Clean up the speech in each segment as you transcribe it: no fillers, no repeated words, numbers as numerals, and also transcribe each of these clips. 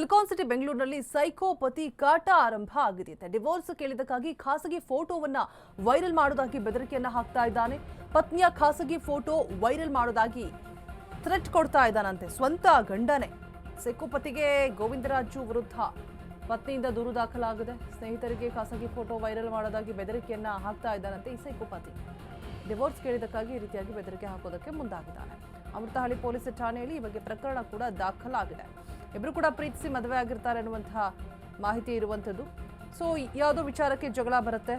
Silicon city ಬೆಂಗಳೂರಿನಲ್ಲಿ ಸೈಕೋಪತಿ ಕಾಟ ಆರಂಭ ಆಗಿದೆ. ಡಿವೋರ್ಸ್ ಕೇಳಿದಕ್ಕಾಗಿ ಖಾಸಗಿ ಫೋಟೋವನ್ನ ವೈರಲ್ ಮಾಡೋದಾಗಿ ಬೆದರಿಕೆಯನ್ನ ಹಾಕ್ತಾ ಇದ್ದಾನೆ. ಪತ್ನಿಯ ಖಾಸಗಿ ಫೋಟೋ ವೈರಲ್ ಮಾಡೋದಾಗಿ ಥ್ರೆಟ್ ಕೊಡ್ತಾ ಇದ್ದಾನಂತೆ ಸ್ವಂತ ಗಂಡನೇ. ಸೈಕೋಪತಿಗೆ ಗೋವಿಂದರಾಜು ವಿರುದ್ಧ ಪತ್ನಿಯಿಂದ ದೂರು ದಾಖಲಾಗಿದೆ. ಸ್ನೇಹಿತರಿಗೆ ಖಾಸಗಿ ಫೋಟೋ ವೈರಲ್ ಮಾಡೋದಾಗಿ ಬೆದರಿಕೆಯನ್ನ ಹಾಕ್ತಾ ಇದ್ದಾನಂತೆ ಈ ಸೈಕೋಪತಿ. ಡಿವೋರ್ಸ್ ಕೇಳಿದಕ್ಕಾಗಿ ಈ ರೀತಿಯಾಗಿ ಬೆದರಿಕೆ ಹಾಕೋದಕ್ಕೆ ಮುಂದಾಗಿದ್ದಾನೆ. ಅಮೃತಹಳ್ಳಿ ಪೊಲೀಸ್ ಠಾಣೆಯಲ್ಲಿ ಈ ಬಗ್ಗೆ ಪ್ರಕರಣ ಕೂಡ ದಾಖಲಾಗಿದೆ. ಇಬ್ಬರು ಕೂಡ ಪ್ರೀತಿಸಿ ಮದುವೆ ಆಗಿರ್ತಾರೆ ಅನ್ನುವಂತಹ ಮಾಹಿತಿ ಇರುವಂಥದ್ದು. ಸೊ ಯಾವುದೋ ವಿಚಾರಕ್ಕೆ ಜಗಳ ಬರುತ್ತೆ.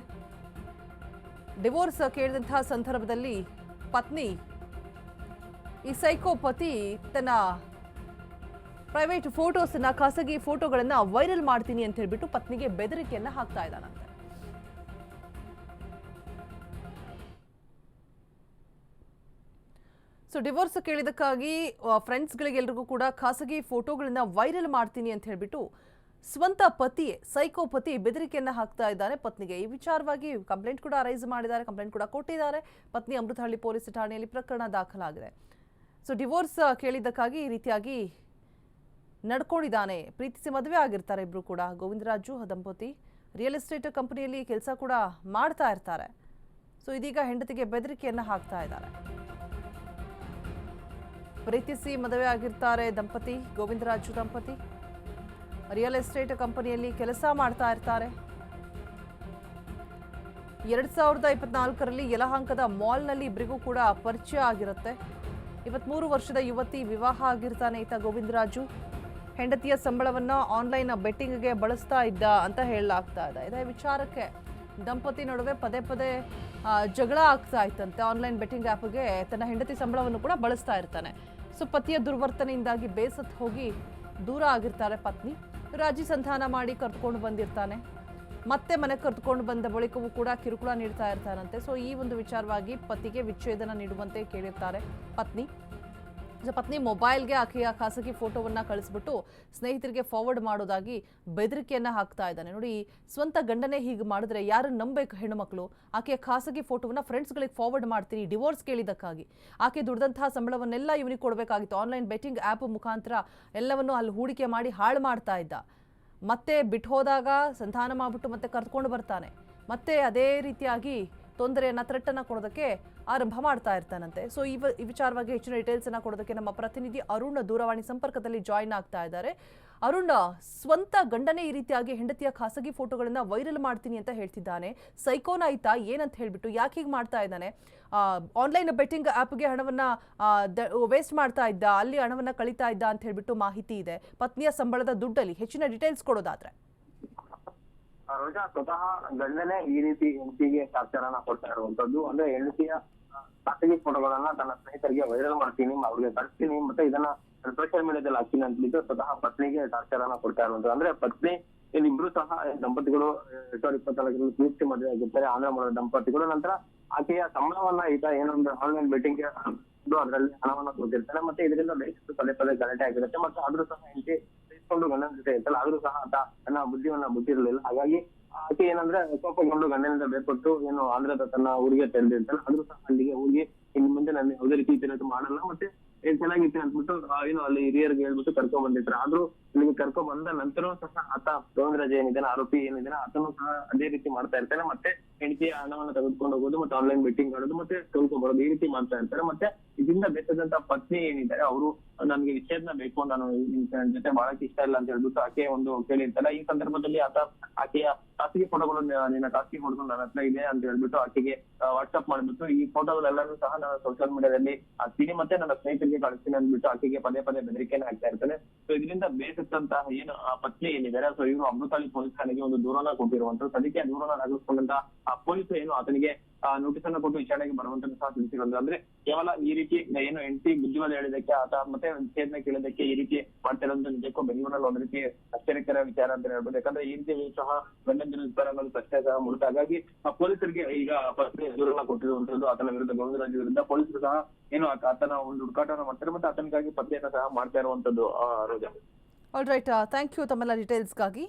ಡಿವೋರ್ಸ್ ಕೇಳಿದಂತಹ ಸಂದರ್ಭದಲ್ಲಿ ಪತ್ನಿ ಈ ಸೈಕೋಪತಿ ತನ್ನ ಪ್ರೈವೇಟ್ ಫೋಟೋಸನ್ನ ಖಾಸಗಿ ಫೋಟೋಗಳನ್ನ ವೈರಲ್ ಮಾಡ್ತೀನಿ ಅಂತ ಹೇಳ್ಬಿಟ್ಟು ಪತ್ನಿಗೆ ಬೆದರಿಕೆಯನ್ನ ಹಾಕ್ತಾ ಇದ್ದಾನಂತೆ. ಸೊ ಡಿವೋರ್ಸ್ ಕೇಳಿದಕ್ಕಾಗಿ ಫ್ರೆಂಡ್ಸ್ಗಳಿಗೆಲ್ರಿಗೂ ಕೂಡ ಖಾಸಗಿ ಫೋಟೋಗಳನ್ನ ವೈರಲ್ ಮಾಡ್ತೀನಿ ಅಂತ ಹೇಳ್ಬಿಟ್ಟು ಸ್ವಂತ ಪತಿಯೇ ಸೈಕೋಪತಿ ಬೆದರಿಕೆಯನ್ನ ಹಾಕ್ತಾ ಇದ್ದಾನೆ ಪತ್ನಿಗೆ. ಈ ವಿಚಾರವಾಗಿ ಕಂಪ್ಲೇಂಟ್ ಕೂಡ ರೈಸ್ ಮಾಡಿದ್ದಾರೆ, ಕಂಪ್ಲೇಂಟ್ ಕೂಡ ಕೊಟ್ಟಿದ್ದಾರೆ. ಪತ್ನಿ ಅಮೃತಹಳ್ಳಿ ಪೊಲೀಸ್ ಠಾಣೆಯಲ್ಲಿ ಪ್ರಕರಣ ದಾಖಲಾಗಿದೆ. ಸೊ ಡಿವೋರ್ಸ್ ಕೇಳಿದ್ದಕ್ಕಾಗಿ ಈ ರೀತಿಯಾಗಿ ನಡ್ಕೊಂಡಿದ್ದಾನೆ. ಪ್ರೀತಿಸಿ ಮದುವೆ ಆಗಿರ್ತಾರೆ ಇಬ್ರು ಕೂಡ. ಗೋವಿಂದರಾಜು ದಂಪತಿ ರಿಯಲ್ ಎಸ್ಟೇಟ್ ಕಂಪನಿಯಲ್ಲಿ ಕೆಲಸ ಕೂಡ ಮಾಡ್ತಾ ಇರ್ತಾರೆ. ಸೊ ಇದೀಗ ಹೆಂಡತಿಗೆ ಬೆದರಿಕೆಯನ್ನ ಹಾಕ್ತಾ ಇದ್ದಾರೆ. ಪ್ರೀತಿಸಿ ಮದುವೆ ಆಗಿರ್ತಾರೆ ದಂಪತಿ, ಗೋವಿಂದರಾಜು ದಂಪತಿ ರಿಯಲ್ ಎಸ್ಟೇಟ್ ಕಂಪನಿಯಲ್ಲಿ ಕೆಲಸ ಮಾಡ್ತಾ ಇರ್ತಾರೆ. 2024ರಲ್ಲಿ ಯಲಹಂಕದ ಮಾಲ್ನಲ್ಲಿ ಇಬ್ಬರಿಗೂ ಕೂಡ ಪರಿಚಯ ಆಗಿರುತ್ತೆ. 23 ವರ್ಷದ ಯುವತಿ ವಿವಾಹ ಆಗಿರ್ತಾನೆ ಈತ ಗೋವಿಂದರಾಜು. ಹೆಂಡತಿಯ ಸಂಬಳವನ್ನ ಆನ್ಲೈನ್ ಬೆಟ್ಟಿಂಗ್ಗೆ ಬಳಸ್ತಾ ಇದ್ದ ಅಂತ ಹೇಳಲಾಗ್ತಾ ಇದೆ. ಇದೇ ವಿಚಾರಕ್ಕೆ ದಂಪತಿ ನಡುವೆ ಪದೇ ಪದೇ ಜಗಳ ಆಗ್ತಾ ಇತ್ತಂತೆ. ಆನ್ಲೈನ್ ಬೆಟ್ಟಿಂಗ್ ಆ್ಯಪ್ಗೆ ತನ್ನ ಹೆಂಡತಿ ಸಂಬಳವನ್ನು ಕೂಡ ಬಳಸ್ತಾ ಇರ್ತಾನೆ. ಸೊ ಪತಿಯ ದುರ್ವರ್ತನೆಯಿಂದಾಗಿ ಬೇಸತ್ತು ಹೋಗಿ ದೂರ ಆಗಿರ್ತಾರೆ ಪತ್ನಿ. ರಾಜಿ ಸಂಧಾನ ಮಾಡಿ ಕರೆದುಕೊಂಡು ಬಂದಿರ್ತಾನೆ. ಮತ್ತೆ ಮನೆಗೆ ಕರೆದುಕೊಂಡು ಬಂದ ಬಳಿಕವೂ ಕೂಡ ಕಿರುಕುಳ ನೀಡ್ತಾ ಇರ್ತಾನಂತೆ. ಸೊ ಈ ಒಂದು ವಿಚಾರವಾಗಿ ಪತಿಗೆ ವಿಚ್ಛೇದನ ನೀಡುವಂತೆ ಕೇಳಿರ್ತಾರೆ ಪತ್ನಿ. ಪತ್ನಿ ಮೊಬೈಲ್ಗೆ ಆಕೆಯ ಖಾಸಗಿ ಫೋಟೋವನ್ನ ಕಳಿಸ್ಬಿಟ್ಟು ಸ್ನೇಹಿತರಿಗೆ ಫಾರ್ವರ್ಡ್ ಮಾಡೋದಾಗಿ ಬೆದರಿಕೆಯನ್ನ ಹಾಕ್ತಾ ಇದ್ದಾನೆ. ನೋಡಿ, ಸ್ವಂತ ಗಂಡನೇ ಹೀಗೆ ಮಾಡಿದ್ರೆ ಯಾರನ್ನು ನಂಬಬೇಕು ಹೆಣ್ಣುಮಕ್ಕಳು? ಆಕೆಯ ಖಾಸಗಿ ಫೋಟೋವನ್ನ ಫ್ರೆಂಡ್ಸ್ಗಳಿಗೆ ಫಾರ್ವರ್ಡ್ ಮಾಡ್ತೀನಿ ಡಿವೋರ್ಸ್ ಕೇಳಿದಕ್ಕಾಗಿ. ಆಕೆ ದುಡ್ದಂತಹ ಸಂಬಳವನ್ನೆಲ್ಲ ಇವನಿಗೆ ಕೊಡಬೇಕಾಗಿತ್ತು. ಆನ್ಲೈನ್ ಬೆಟ್ಟಿಂಗ್ ಆ್ಯಪ್ ಮುಖಾಂತರ ಎಲ್ಲವನ್ನು ಅಲ್ಲಿ ಹೂಡಿಕೆ ಮಾಡಿ ಹಾಳು ಮಾಡ್ತಾ ಇದ್ದ. ಮತ್ತೆ ಬಿಟ್ಟು ಹೋದಾಗ ಸಂಧಾನ ಮಾಡಿಬಿಟ್ಟು ಮತ್ತೆ ಕರೆದುಕೊಂಡು ಬರ್ತಾನೆ. ಮತ್ತೆ ಅದೇ ರೀತಿಯಾಗಿ ತೊಂದರೆಯನ್ನ ಥ್ರೆಟ್ಟನ್ನು ಕೊಡೋದಕ್ಕೆ ಆರಂಭ ಮಾಡ್ತಾ ಇರ್ತಾನಂತೆ. ಸೊ ಈ ವಿಚಾರವಾಗಿ ಹೆಚ್ಚಿನ ಡೀಟೇಲ್ಸ್ ಅನ್ನ ಕೊಡೋದಕ್ಕೆ ನಮ್ಮ ಪ್ರತಿನಿಧಿ ಅರುಣ್ ದೂರವಾಣಿ ಸಂಪರ್ಕದಲ್ಲಿ ಜಾಯಿನ್ ಆಗ್ತಾ ಇದ್ದಾರೆ. ಅರುಣ್, ಸ್ವಂತ ಗಂಡನೇ ಈ ರೀತಿಯಾಗಿ ಹೆಂಡತಿಯ ಖಾಸಗಿ ಫೋಟೋಗಳನ್ನ ವೈರಲ್ ಮಾಡ್ತೀನಿ ಅಂತ ಹೇಳ್ತಿದ್ದಾನೆ. ಸೈಕೋನ ಆಯ್ತಾ ಏನಂತ ಹೇಳ್ಬಿಟ್ಟು ಯಾಕೆ ಹೀಗೆ ಮಾಡ್ತಾ ಇದ್ದಾನೆ? ಆನ್ಲೈನ್ ಬೆಟ್ಟಿಂಗ್ ಆ್ಯಪ್ಗೆ ಹಣವನ್ನ ವೇಸ್ಟ್ ಮಾಡ್ತಾ ಇದ್ದ, ಅಲ್ಲಿ ಹಣವನ್ನ ಕಳೀತಾ ಇದ್ದ ಅಂತ ಹೇಳ್ಬಿಟ್ಟು ಮಾಹಿತಿ ಇದೆ. ಪತ್ನಿಯ ಸಂಬಳದ ದುಡ್ಡಲ್ಲಿ ಹೆಚ್ಚಿನ ಡೀಟೇಲ್ಸ್ ಕೊಡೋದಾದ್ರೆ. ರೋಜಾ, ಸ್ವತಃ ಗಂಡನೇ ಈ ರೀತಿ ಹೆಂಡತಿಗೆ ಟಾರ್ಚರನ್ನ ಕೊಡ್ತಾ ಇರುವಂತದ್ದು. ಅಂದ್ರೆ ಹೆಂಡತಿಯ ಖಾಸಗಿ ಫೋಟೋಗಳನ್ನ ತನ್ನ ಸ್ನೇಹಿತರಿಗೆ ವೈರಲ್ ಮಾಡ್ತೀನಿ, ಅವ್ರಿಗೆ ಕಳಿಸ್ತೀನಿ, ಮತ್ತೆ ಇದನ್ನ ಸೋಷಿಯಲ್ ಮೀಡಿಯಾದಲ್ಲಿ ಹಾಕ್ತೀನಿ ಅಂತ ಸ್ವತಃ ಪತ್ನಿಗೆ ಟಾರ್ಚರನ್ನ ಕೊಡ್ತಾ ಇರುವಂತದ್ದು. ಅಂದ್ರೆ ಪತ್ನಿ ಇಲ್ಲಿಬ್ರು ಸಹ ದಂಪತಿಗಳು 2024ರಲ್ಲಿ ಪ್ರೀತಿ ಮದುವೆ ಆಗಿರ್ತಾರೆ, ಆಂಧ್ರ ಮೂಲದ ದಂಪತಿಗಳು. ನಂತರ ಆಕೆಯ ಸಂಬಳವನ್ನ ಈತ ಏನೊಂದು ಆನ್ಲೈನ್ ಬೆಟ್ಟಿಂಗ್ ಅದರಲ್ಲಿ ಹಣವನ್ನ ಕೊಟ್ಟಿರ್ತಾನೆ. ಮತ್ತೆ ಇದರಿಂದ ಬೇಕಿತ್ತು ಪದೇ ಪದೇ ಗಲಾಟೆ ಆಗಿರುತ್ತೆ. ಮತ್ತೆ ಆದ್ರೂ ಸಹ ಹೆಂಡತಿ ಕೊಂಡು ಗಂಡನ ಜೊತೆ ಇರ್ತಲ್ಲ, ಆದ್ರೂ ಸಹ ಆತ ತನ್ನ ಬುದ್ಧಿವನ್ನ ಬುದ್ಧಿರಲಿಲ್ಲ. ಹಾಗಾಗಿ ಆಕೆ ಏನಂದ್ರೆ ಕೋಪಗೊಂಡು ಗಂಡನಿಂದ ಬೇರ್ಪಟ್ಟು ಏನು ಆಂಧ್ರದ ತನ್ನ ಊರಿಗೆ ತೆರೆದಿರ್ತಾನೆ. ಆದ್ರೂ ಸಹ ಅಲ್ಲಿಗೆ ಹೋಗಿ ಇನ್ನು ಮುಂದೆ ನನ್ನ ಯಾವುದೇ ರೀತಿ ಮಾಡಲ್ಲ, ಮತ್ತೆ ಏನ್ ಚೆನ್ನಾಗಿತ್ತು ಅಂದ್ಬಿಟ್ಟು ಏನು ಅಲ್ಲಿ ಹಿರಿಯರಿಗೆ ಹೇಳ್ಬಿಟ್ಟು ಕರ್ಕೊಂಡ್ ಬಂದಿರ್ತಾರೆ. ಆದ್ರೂ ಇಲ್ಲಿಗೆ ಕರ್ಕೊಂಡ್ ಬಂದ ನಂತರ ಸಹ ಆತ ಗೋವಿಂದರಾಜ್ ಏನಿದ್ದಾನೆ, ಆರೋಪಿ ಏನಿದ್ದಾನೆ, ಆತನು ಸಹ ಅದೇ ರೀತಿ ಮಾಡ್ತಾ ಇರ್ತಾನೆ. ಮತ್ತೆ ಹೆಂಡತಿಯ ಹಣವನ್ನ ತೆಗೆದುಕೊಂಡು ಹೋಗೋದು, ಮತ್ತೆ ಆನ್ಲೈನ್ ಬೆಟ್ಟಿಂಗ್ ಆಡೋದು, ಮತ್ತೆ ಕಳ್ಕೊಂಡ್ ಬರೋದು, ಈ ರೀತಿ ಮಾಡ್ತಾ ಇರ್ತಾರೆ. ಮತ್ತೆ ಇದರಿಂದ ಬೇಸದಂತ ಪತ್ನಿ ಏನಿದ್ದಾರೆ ಅವರು ನನ್ಗೆ ವಿಚ್ಛೇದನ ಬೇಕು, ನಾನು ಜೊತೆ ಬಹಳಕ್ಕೆ ಇಷ್ಟ ಇಲ್ಲ ಅಂತ ಹೇಳ್ಬಿಟ್ಟು ಆಕೆ ಒಂದು ಕೇಳಿರ್ತಾರೆ. ಈ ಸಂದರ್ಭದಲ್ಲಿ ಆತ ಆಕೆಯ ಖಾಸಗಿ ಫೋಟೋಗಳು, ನಿನ್ನ ಖಾಸಗಿ ಫೋಟೋಗಳು ನನ್ನ ಹತ್ರ ಇದೆ ಅಂತ ಹೇಳ್ಬಿಟ್ಟು ಆಕೆಗೆ ವಾಟ್ಸ್ಆಪ್ ಮಾಡ್ಬಿಟ್ಟು ಈ ಫೋಟೋಗಳೆಲ್ಲರೂ ಸಹ ನಾನು ಸೋಷಿಯಲ್ ಮೀಡಿಯಾದಲ್ಲಿ ಹಾಕ್ತೀನಿ, ಮತ್ತೆ ನನ್ನ ಸ್ನೇಹಿತರಿಗೆ ಕಳಿಸ್ತೀನಿ ಅಂದ್ಬಿಟ್ಟು ಆಕೆಗೆ ಪದೇ ಪದೇ ಬೆದರಿಕೆಯನ್ನು ಹಾಕ್ತಾ ಇರ್ತಾನೆ. ಸೊ ಇದರಿಂದ ಬೇಸತ್ತಂತಹ ಏನು ಆ ಪತ್ನಿ ಏನಿದ್ದಾರೆ, ಸೊ ಇವರು ಅಮೃತಹಳ್ಳಿ ಪೊಲೀಸ್ ಠಾಣೆಗೆ ಒಂದು ದೂರನ್ನ ಕೊಟ್ಟಿರುವಂತದ್ದು. ಅದಕ್ಕೆ ದೂರನ್ನ ದಾಖಲಿಸಿಕೊಂಡಂತ ಆ ಪೊಲೀಸರು ಏನು ಆತನಿಗೆ ನೋಟಿಸ್ ಅನ್ನ ಕೊಟ್ಟು ವಿಚಾರಣೆಗೆ ಬರುವಂತ ಸಹ ತಿಳಿಸಿರೋದು. ಅಂದ್ರೆ ಕೇವಲ ಈ ರೀತಿ ಏನು ಹೆಂಡತಿ ಬುದ್ಧಿವಾದ ಹೇಳಿದಕ್ಕೆ ಆತ ಮತ್ತೆ ವಿಚ್ಛೇದನ ಕೇಳಿದಕ್ಕೆ ಈ ರೀತಿ ಮಾಡ್ತಾ ಇರೋದು ನಿಜಕ್ಕೂ ಬೆಂಗಳೂರಲ್ಲಿ ಒಂದ್ ರೀತಿ ಆಶ್ಚರ್ಯಕರ ವಿಚಾರ ಅಂತ ಹೇಳ್ಬೋದು. ಯಾಕಂದ್ರೆ ಈ ರೀತಿ ಸಹ ಗಂಡನ ವಿಚಾರ ಅನ್ನೋದು ಪ್ರಶ್ನೆ ಸಹ ಮೂಡುತ್ತೆ. ಹಾಗಾಗಿ ಆ ಪೊಲೀಸರಿಗೆ ಈಗ ಪತ್ನಿ ದೂರನ್ನ ಕೊಟ್ಟಿರುವಂತದ್ದು. ಆತನ ವಿರುದ್ಧ ಗೋವಿಂದರಾಜ್ ವಿರುದ್ಧ ಪೊಲೀಸರು ಸಹ ಏನು ಆತನ ಒಂದು ಹುಡುಕಾಟವನ್ನು ಮಾಡ್ತಾರೆ, ಮತ್ತೆ ಆತನಿಗಾಗಿ ಪತ್ನಿಯನ್ನ ಸಹ ಮಾಡ್ತಾ ಇರುವಂತದ್ದು. ರೋಜಾ, ಆಲ್ ರೈಟ್, ಥ್ಯಾಂಕ್ ಯು ತಮ್ಮೆಲ್ಲ ಡೀಟೇಲ್ಸ್ಗಾಗಿ.